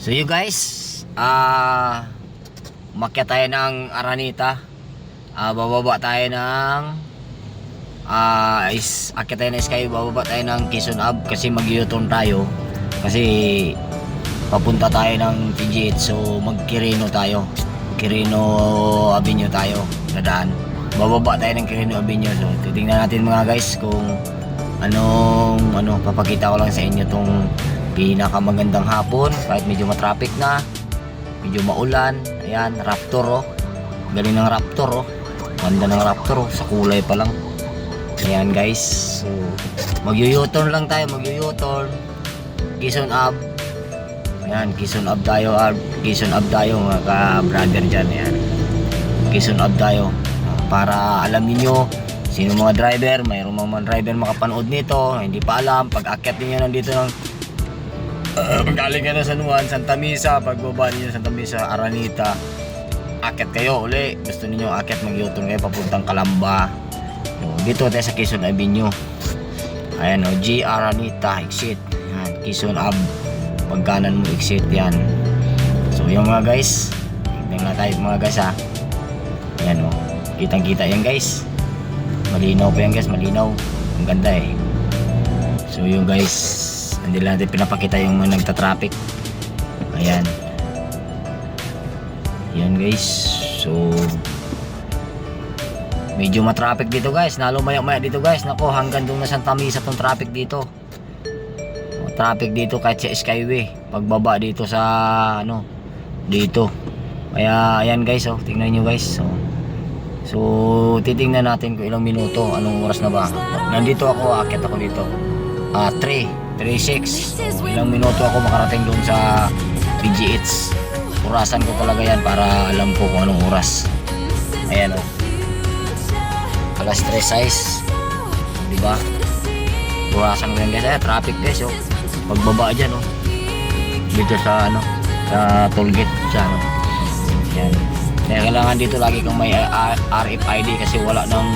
So you guys, umakyat tayo ng Aranita. Bababa tayo ng akyat tayo ng Sky, bababa tayo ng Quezon Ave kasi mag-U-turn tayo. Kasi papunta tayo ng PGH, so mag-Quirino tayo. Quirino Avenue tayo dadaan. Bababa tayo ng Quirino Avenue. So titingnan natin mga guys kung papakita ko lang sa inyo tong pinakamagandang hapon kahit medyo matraffic na, medyo maulan. Ayan, Raptor galing ng Raptor ganda ng Raptor sa kulay pa lang. Ayan guys, so mag-U-turn lang tayo, mag-U-turn Quezon Ave. Ayan, Quezon Ave tayo mga ka-brother dyan. Ayan, Quezon Ave tayo para alam niyo sino mga driver, mayroong mga driver makapanood nito hindi pa alam. Pag akyat niyo nandito ng galing ka na San Juan, Santa Misa, pagbaba niyo Santa Misa, Aranita, akyat kayo uli, gusto niyo akyat, mag-U-turn kayo papuntang Calamba. Dito tayo sa Quezon Avenue. Ayan G Aranita exit. Ayan, Quezon Ave, pagkanan mo exit yan. So yung mga guys, tignan na tayo mga guys Ayan kitang kita yan guys, malinaw pa yan guys, malinaw, ang ganda So yung guys, hindi lang natin pinapakita yung mga nagta-traffic. Ayan guys, so medyo matraffic dito guys, nalo maya dito guys. Nako, hanggang doon na Santa Misa tong traffic dito. Traffic dito kahit sa Skyway pagbaba dito sa dito. Kaya ayan guys, tingnan nyo guys. So titingnan natin kung ilang minuto, anong oras na ba. Nandito ako, aakyat ako dito 3:36. So ilang minuto ako makarating doon sa PGH. Orasan ko talaga yan para alam ko kung anong oras. Ayan alas 3:06, diba? Orasan ko yan guys. Traffic guys pagbaba dyan dito sa sa toll gate sa yan. Kaya kailangan dito lagi kang may RFID kasi wala nang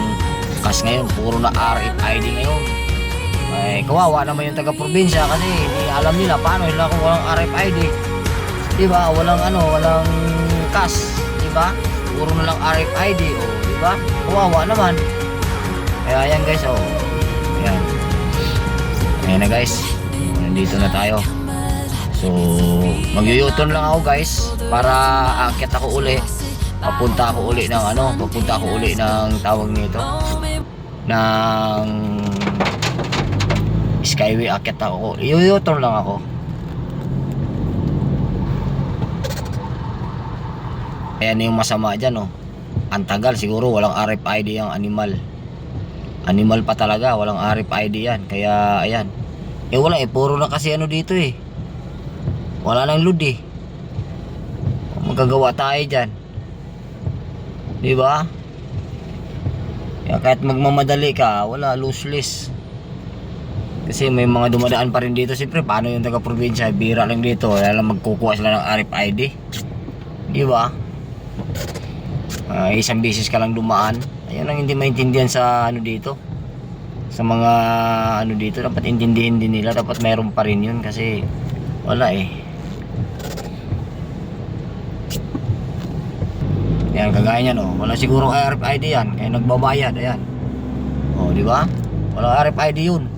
cash ngayon, puro na RFID ngayon. Kawawa naman yung taga-probinsya kasi hindi alam nila paano nila kung walang RFID, diba? Walang cash, diba? Puro na lang RFID, diba? Kawawa naman. Kaya ayan guys, ayan na guys, nandito na tayo. So mag-U-turn lang ako guys para aakyat ako uli. Papunta ako uli ng tawag nito ng Skyway. Aakyat ako, U-turn lang ako. Ayan yung masama dyan ang tagal, siguro walang RFID yung animal pa talaga, walang RFID yan. Kaya ayan, wala puro na kasi dito wala nang load magagawa tayo dyan, diba? Kaya kahit magmamadali ka, wala, lossless. Kasi may mga dumadaan pa rin dito. Siyempre paano yung taga-probinsya, bira lang dito, wala lang magkukuha sila ng RFID, diba? Isang beses ka lang dumaan. Ayun ang hindi maintindihan sa dito, sa mga dito. Dapat intindihin din nila, dapat meron pa rin yun kasi wala Yan, kagaya niyan wala siguro RFID yan, kaya nagbabayad. Ayan di ba? Wala RFID yun.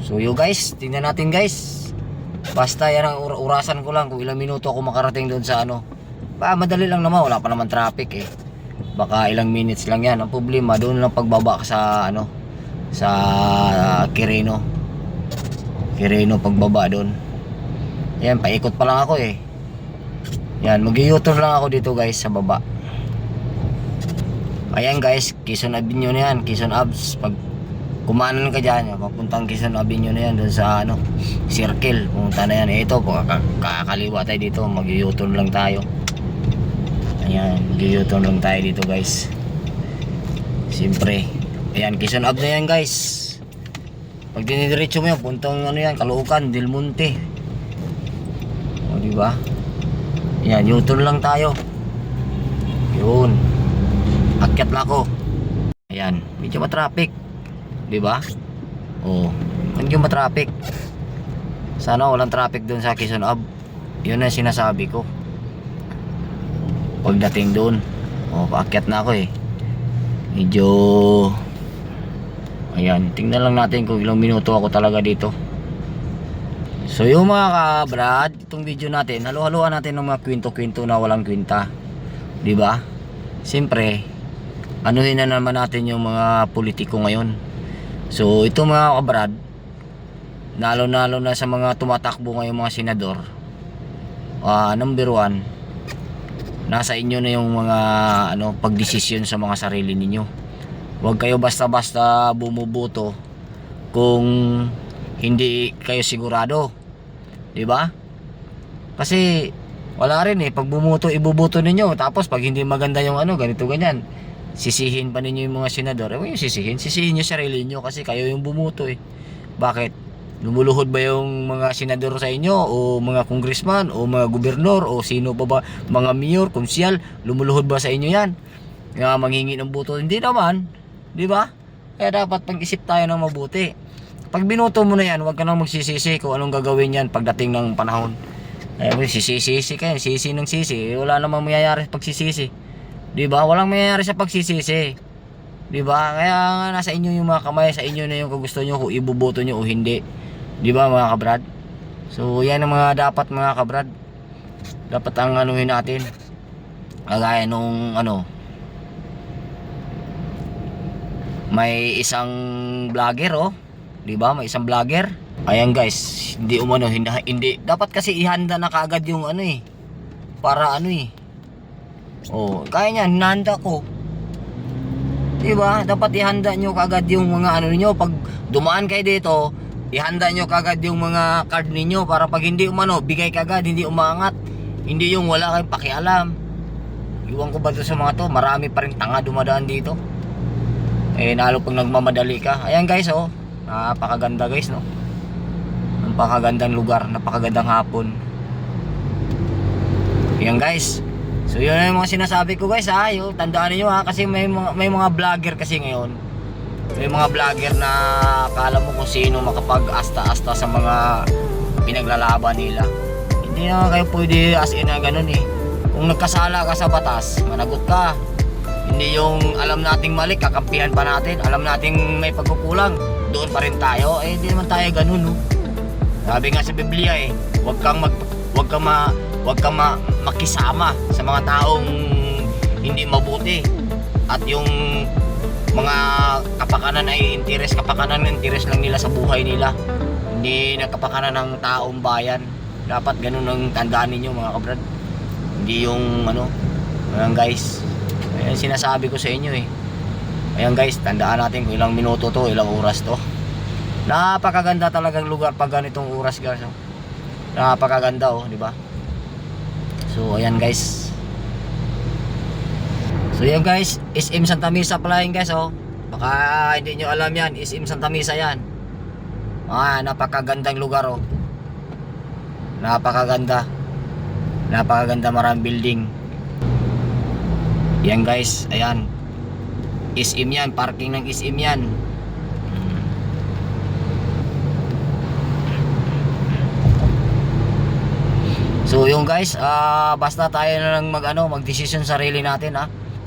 So you guys, tingnan natin guys. Basta yan ang urasan ko lang kung ilang minuto ako makarating doon sa madali lang naman, wala pa naman traffic baka ilang minutes lang yan. Ang problema doon lang pagbaba sa sa Quirino pagbaba doon. Yan, paikot pa lang ako yan, mag-U-turn lang ako dito guys sa baba. Ayan guys, Quezon Avenue na yan, Quezon Ave. Pag kumanan ka dyan, papuntang Quezon Avenue na yan, doon sa circle, pumunta na yan. Ito, kakaliwa tayo dito, mag-U-turn lang tayo. Ayan, mag-U-turn lang tayo dito guys. Siyempre, ayan, Quezon Ave na yan guys. Pag dinidiretso mo yan, puntang Caloocan, Del Monte, diba? Yan, U-turn lang tayo. Yun, akyat na ako. Ayan, medyo matraffic, diba? Medyo matraffic. Sana walang traffic dun sa Quezon Ave. Yun ang sinasabi ko. Pagdating doon, paakyat na ako eh. Medyo, ayan, tingnan lang natin kung ilang minuto ako talaga dito. So yung mga kabrad, itong video natin, halo-haloan natin ng mga kwento-kwento na walang kwenta, di ba? Siyempre, anuhin na naman natin yung mga politiko ngayon. So ito mga kabrad, lalo na sa mga tumatakbo ngayong mga senador, number one, nasa inyo na yung mga pagdesisyon sa mga sarili ninyo. Huwag kayo basta-basta bumuboto kung hindi kayo sigurado, di ba? Kasi wala rin pag bumoto, ibuboto ninyo, tapos pag hindi maganda yung ganito ganyan, sisihin pa ninyo yung mga senador. Yung sisihin nyo sarili nyo kasi kayo yung bumuto Bakit? Lumuluhod ba yung mga senador sa inyo, o mga congressman, o mga gobernador, o sino pa ba, mga mayor, konsyal, lumuluhod ba sa inyo yan? Nga manghingi ng boto? Hindi naman, di ba? Kaya dapat pag-isip tayo ng mabuti. Pag binoto mo na yan, huwag ka nang magsisisi kung anong gagawin yan pagdating ng panahon. Sisi kayo, sisi ng sisi, wala namang mayayari sa pagsisisi, di ba? Walang mayayari sa pagsisisi, di ba? Kaya nga nasa inyo yung mga kamay, sa inyo na yung kung gusto nyo, kung iboboto nyo o hindi. Di ba mga kabrad? So yan ang mga dapat mga kabrad. Dapat ang anuhin natin. Kagaya nung may isang vlogger di ba? May isang vlogger. Ayan guys, hindi dapat kasi ihanda na kaagad yung para kaya niyan, hinahanda ko. Di ba? Dapat ihanda nyo kaagad yung mga niyo pag dumaan kayo dito. Ihanda nyo kagad yung mga card ninyo para pag hindi bigay kagad, hindi umangat. Hindi yung wala kayong pakialam. Iwan ko ba ito sa mga to? Marami pa rin tanga dumadaan dito. Lalo pag nagmamadali ka. Ayan guys, napakaganda guys, no? Napakagandang lugar, napakagandang hapon. Ayan guys. So yun yung mga sinasabi ko guys, yung tandaan niyo kasi may mga vlogger kasi ngayon. May mga vlogger na akala mo kung sino makapag-asta-asta sa mga pinaglalaban nila. Hindi na kayo pwede as in na ganun Kung nagkasala ka sa batas, managot ka. Hindi yung alam nating mali, kakampihan pa natin. Alam nating may pagkukulang, doon pa rin tayo. Hindi naman tayo ganun, no? Sabi nga sa Biblia huwag kang makisama sa mga taong hindi mabuti. At yung mga kapakanan interes lang nila sa buhay nila, hindi na kapakanan ng taong bayan. Dapat ganun ang tandaan ninyo mga kabrad. Hindi yung ayan guys, ayan sinasabi ko sa inyo ayan guys, tandaan natin kung ilang minuto to, ilang oras to. Napakaganda talagang lugar pag ganitong oras guys. Napakaganda di ba? So ayan guys. So yun guys, SM Santa Mesa pala yun guys Baka hindi nyo alam yan, SM Santa Mesa yan. Napakagandang lugar Napakaganda, maraming building. Yan guys, ayan, SM yan, parking ng SM yan. So yung guys, basta tayo na lang mag-decision sarili natin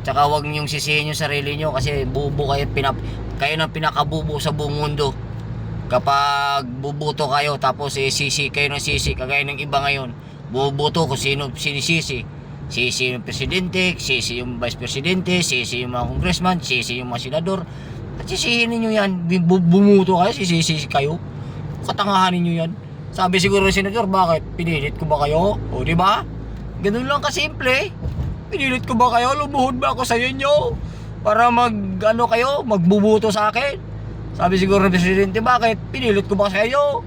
Tsaka huwag niyong sisihin yung sarili niyo kasi bubo kayo, kayo ng pinakabubo sa buong mundo. Kapag buboto kayo tapos sisi kayo ng sisi, kagaya ng iba ngayon, buboto kung sino sinisisi. Sisi yung presidente, sisi yung vice presidente, sisi yung mga congressman, sisi yung mga senador. At sisihin niyo yan, bumuto kayo, sisi kayo. Katangahan niyo yan. Sabi siguro ng senador, bakit? Pinilit ko ba kayo? Di ba? Ganun lang kasimple. Pinilit ko ba kayo? Lumuhod ba ako sa inyo? Para kayo, magbubuto sa akin? Sabi siguro ng presidente, bakit? Pinilit ko ba sa iyo?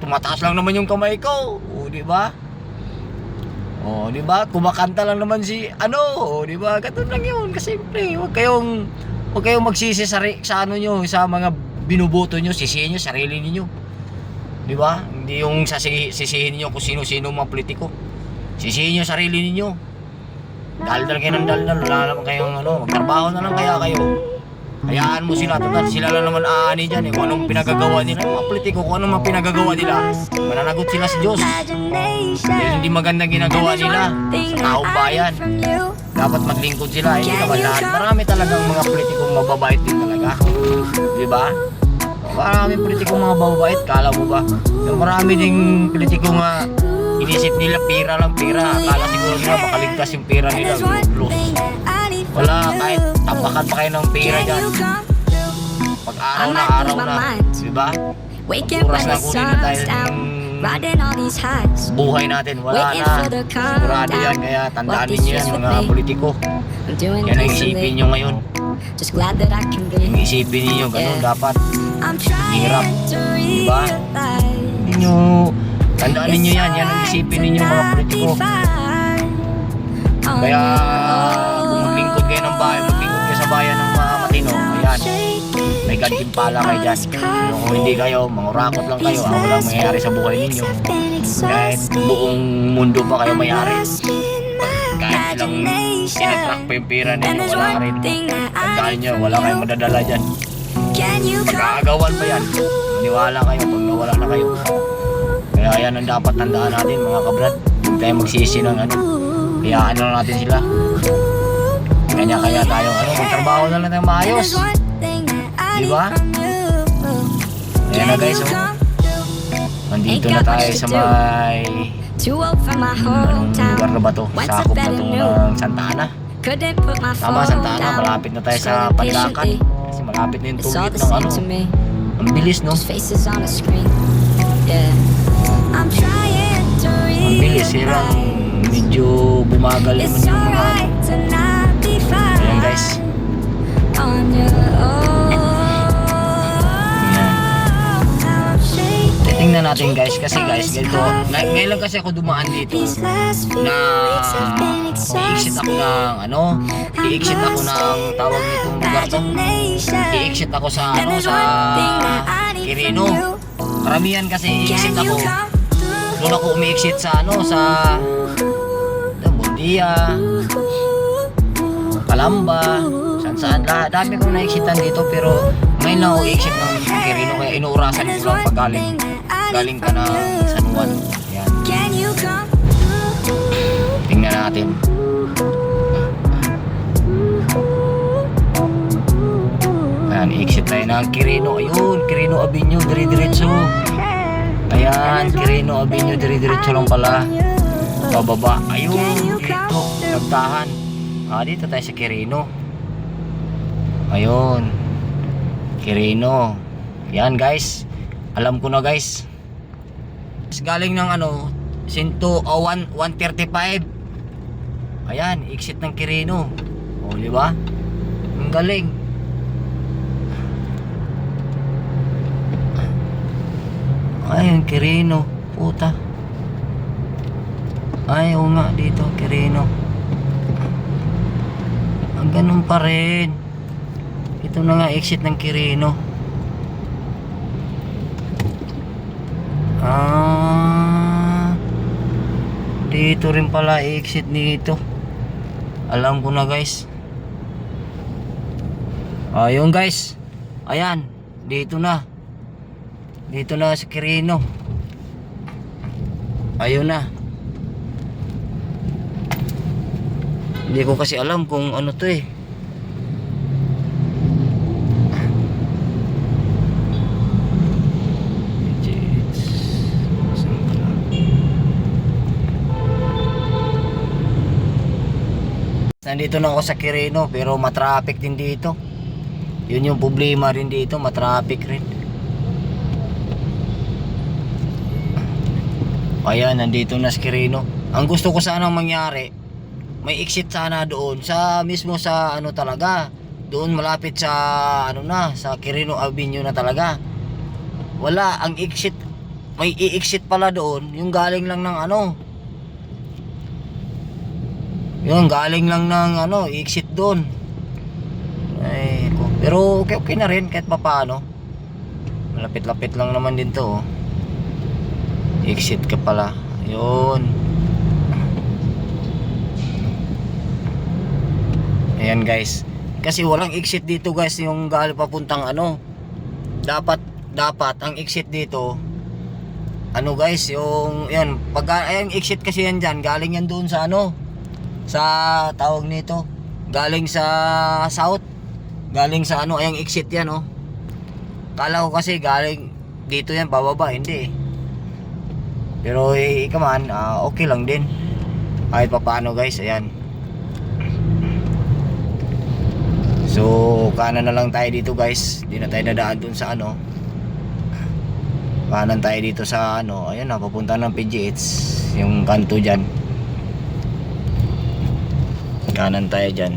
Tumataas lang naman yung kamay ko. Di ba? Di ba? Kumakanta lang naman si di ba? Ganun lang yun, kasimple. Huwag kayong magsisi sa nyo, sa mga binuboto nyo, sisihin nyo sarili niyo. Di ba? Hindi yung sisihin niyo kung sino-sino mga politiko. Sisihin nyo sarili niyo. Daldal kayo ng daldal, wala naman kayong magtrabaho na lang kaya kayo. Hayaan mo sila, total sila lang naman aani dyan eh. Kung anong pinagagawa nila, mga politiko, kung anong mga pinagagawa nila, mananagot sila sa Diyos. Dahil hindi magandang ginagawa nila sa taong bayan. Dapat maglingkod sila, hindi naman lahat. Marami talagang mga politikong mababait din talaga. Diba? Maraming politikong mga mababait, kala mo ba? Marami ding politikong inisip nila pira lang pira. Akala siguro nila makaligtas yung pira nila. Plus. Wala, kahit tapakan pa kayo ng pira dyan. Pag araw na, diba? Oras na kunin na dahil buhay natin, wala na. Sigurado yan, kaya tandaan ninyo yan mga politiko. Yan ang isipin nyo ngayon. Yung isipin ninyo, ganun dapat. Hirap, diba? Hindi nyo, tandaan ninyo yan, yan ang isipin ninyo mga politiko. Kaya kung maglingkod kayo ng bayan, maglingkod kayo sa bayan ng mga matino, ayan, may gantimpala kayo dyan. Kung hindi kayo, mangurakot lang kayo, walang mangyayari sa buhay ninyo. Kahit buong mundo pa kayo mayari. Kahit lang sinatrak pa yung pira ninyo, wala ka rin. Tandaan nyo, wala kayong madadala dyan. Pag-aagawan pa yan, maniwala kayo pag nawala na kayo. Kaya yan ang dapat tandaan natin mga kabrad. Huwag tayo magsisi ng kaya ano natin sila. Kanya-kaya tayo magtrabaho na lang tayo maayos. Diba? Ayan na guys, nandito na tayo sa may anong lugar na ba to? Sakop na to ng Santa Ana. Tama, Santa Ana, malapit na tayo sa Pandakan. Kasi malapit na yung tugit ng ang bilis, no? Ang bilis, silang medyo bumagal naman yung mga ayan guys. Tingnan natin guys, kasi guys ganito, ngayon lang kasi ako dumaan dito na i-exit ako ng i-exit ako ng tawag nitong lugar to, i-exit ako sa sa Quirino. Karamihan kasi i-exit ako doon ako umi-exit sa sa Mundia, Calamba, saan lahat. Dami kong na-exitan dito pero ngayon lang ako i-exit ng Quirino kaya inuurasan ko lang pag galing ka ng San Juan. Ayan. Tingnan natin. Ayan, i-exit tayo ng Quirino. Ayun, Quirino Avenue, dire-diretso. Ayan, Quirino Avenue, dire-diretso lang pala. Bababa. Ayun, dito, nagtahan. Dito tayo sa Quirino. Ayun, Quirino. Yan guys, alam ko na guys. Galing ng 135. Ayan, exit ng Quirino. O, di ba? Ang galing. Ayun, Quirino. Puta. Ay, oo nga, dito, Quirino. Ang ganun pa rin. Ito na nga, exit ng Quirino. Dito rin pala exit nito. Alam ko na guys. Ayun guys. Ayan, dito na. Dito na sa Quirino. Ayun na. Hindi ko kasi alam kung ano to eh. Nandito na ako sa Quirino pero matraffic din dito. Yun yung problema rin dito, matraffic rin. Ayan, nandito na sa Quirino. Ang gusto ko sana mangyari, may exit sana doon sa mismo sa talaga. Doon malapit sa sa Quirino Avenue na talaga. Wala, ang exit, may i-exit pala doon, yung galing lang ng yun, galing lang ng exit doon. Ay, pero okay na rin kahit papaano. Malapit-lapit lang naman din to. Exit ka pala. Yun. Ayan guys. Kasi walang exit dito guys, yung galing papuntang ano. Dapat ang exit dito ano guys, yung yan, pag yung exit kasi yan dyan, galing yan doon sa ano, sa tawag nito, galing sa south, galing sa ano, yung exit yan oh. Kala ko kasi galing dito yan bababa, hindi eh. Pero ikaman, okay lang din kahit pa paano guys, ayan. So kanan na lang tayo dito guys, di na tayo dadaan dun sa ano, kanan tayo dito sa ano, ayan na, papunta ng PGH, yung kanto dyan, kanan tayo dyan.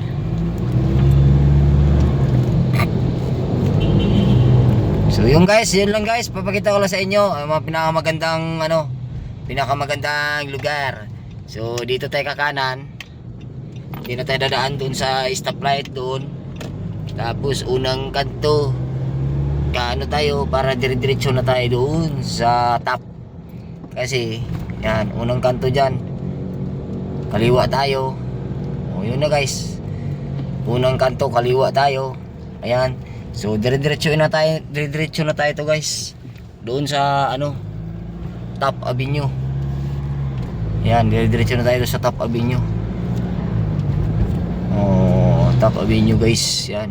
So yung guys, yun lang guys, papakita ko lang sa inyo ang mga pinakamagandang ano, pinakamagandang lugar. So dito tayo kakanan, hindi na tayo dadaan dun sa stoplight doon. Tapos unang kanto, kaano tayo para dire-diretso na tayo doon sa top. Kasi yan, unang kanto dyan, kaliwa tayo. O yun na guys, unang kanto kaliwa tayo. Ayan. So dire-diretso na tayo to guys, doon sa ano, Top Avenue. Ayan, dire-diretso na tayo sa Top Avenue. Top Avenue guys, yan.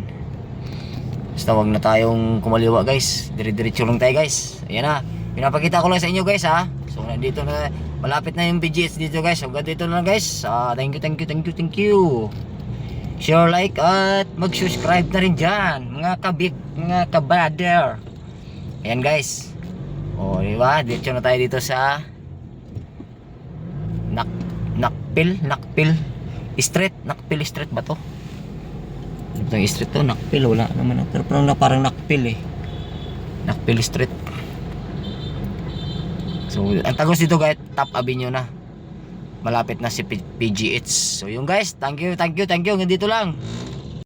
Basta wag na tayong kumaliwa guys, dire-diretso lang tayo guys. Ayan na, pinapakita ko lang sa inyo guys ha. So nandito na, malapit na yung PGH dito guys. So dito na guys. Thank you. Share, like at mag-subscribe na rin dyan mga kabig, mga kabrother. Ayan guys. O diba, diretso na tayo dito sa Nakpil Street ba to? Itong street to, Nakpil, wala naman. Pero parang Nakpil eh. Nakpil Street. So, ang tagos dito guys, Top Avenue na. Malapit na si PGH. So, yung guys, thank you. Hanggang dito lang.